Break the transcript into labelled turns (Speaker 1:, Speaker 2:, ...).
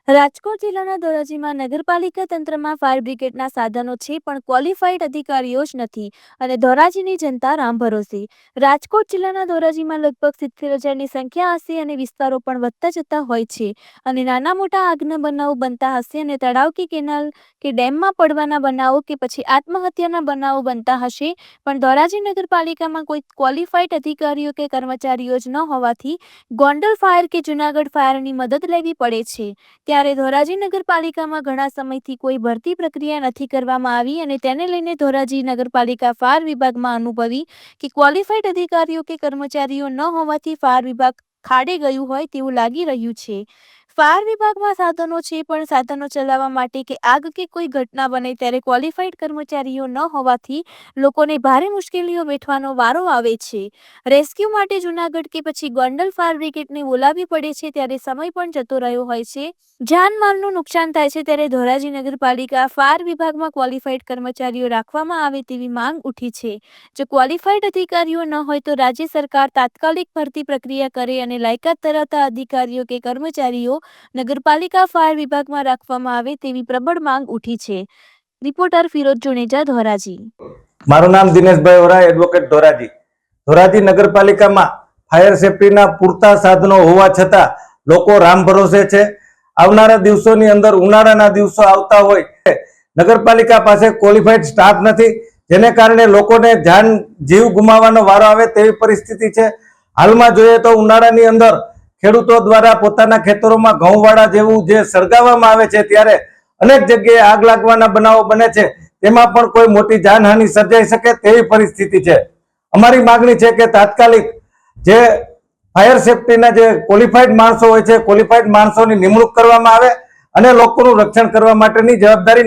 Speaker 1: રાજકોટ જિલ્લાના ધોરાજીમાં નગરપાલિકા તંત્રમાં ફાયર બ્રિગેડના સાધનો છે, પણ ક્વોલિફાઈડ અધિકારીઓ જ નથી અને ધોરાજીની જનતા રામ ભરોસે. રાજકોટ જિલ્લાના ધોરાજીમાં લગભગ 70,000ની સંખ્યા હશે અને વિસ્તારો પણ વધતા જતા હોય છે અને નાના મોટા આગના બનાવો બનતા હશે અને તળાવ કે કેનાલ કે ડેમમાં પડવાના બનાવો કે પછી આત્મહત્યાના બનાવો બનતા હશે, પણ ધોરાજી નગરપાલિકામાં કોઈ ક્વોલિફાઈડ અધિકારીઓ કે કર્મચારીઓ જ ન હોવાથી ગોંડલ ફાયર કે જૂનાગઢ ફાયરની મદદ લેવી પડે છે. ત્યારે ધોરાજી નગરપાલિકામાં ઘણા સમયથી કોઈ ભરતી પ્રક્રિયા નથી કરવામાં આવી અને તેને લઈને ધોરાજી નગરપાલિકા ફાયર વિભાગમાં અનુભવી કે ક્વોલિફાઈડ અધિકારીઓ કે કર્મચારીઓ ન હોવાથી ફાયર વિભાગ ખાડે ગયું હોય તેવું લાગી રહ્યું છે. ફાયર વિભાગમાં સાધનો છે, પણ સાધનો ચલાવવા માટે કે આગ કે કોઈ ઘટના બને ત્યારે ક્વોલિફાઈડ કર્મચારીઓ ન હોવાથી લોકોને ભારે મુશ્કેલીઓ વેઠવાનો વારો આવે છે. રેસ્ક્યુ માટે જૂનાગઢ કે પછી ગોંડલ ફાયર બ્રિગેડને બોલાવવી પડે છે, ત્યારે સમય પણ જતો રહ્યો હોય છે, જાનમાલનું નુકસાન થાય છે. ત્યારે ધોરાજી નગરપાલિકા ફાયર વિભાગમાં ક્વોલિફાઈડ કર્મચારીઓ રાખવામાં આવે તેવી માંગ ઉઠી છે. જો ક્વોલિફાઈડ અધિકારીઓ ન હોય તો રાજ્ય સરકાર તાત્કાલિક ભરતી પ્રક્રિયા કરે અને લાયકાત ધરાવતા અધિકારીઓ કે કર્મચારીઓ નગરપાલિકા ફાયર વિભાગમાં રાખવામાં આવે તેવી પ્રબળ માંગ ઉઠી છે. રિપોર્ટર ફિરોજ જુનેજા, ધોરાજી.
Speaker 2: મારું નામ દિનેશભાઈ ઓરા, એડવોકેટ, ધોરાજી. ધોરાજી નગરપાલિકામાં ફાયર સેફટીના પૂરતા સાધનો હોવા છતાં લોકો રામ ભરોસે છે. આવનારા દિવસોની અંદર ઉનાળાના દિવસો આવતા હોય, નગરપાલિકા પાસે ક્વોલિફાઈડ સ્ટાફ નથી, જેને કારણે લોકોને જીવ ગુમાવવાનો વારો આવે તેવી પરિસ્થિતિ છે. હાલમાં જોઈએ તો ઉનાળાની અંદર ખેડૂતો દ્વારા પોતાના ખેતરોમાં ઘઉંવાળા જેવું જે સળગાવવામાં આવે છે, ત્યારે અનેક જગ્યાએ આગ લાગવાના બનાવો બને છે. તેમાં પણ કોઈ મોટી જાનહાનિ સર્જાઈ શકે તેવી પરિસ્થિતિ છે. અમારી માંગણી છે કે તાત્કાલિક જે ફાયર સેફટીના જે ક્વોલિફાઈડ માણસો હોય છે, ક્વોલિફાઈડ માણસોની નિમણૂક કરવામાં આવે અને લોકોનું રક્ષણ કરવા માટેની જવાબદારી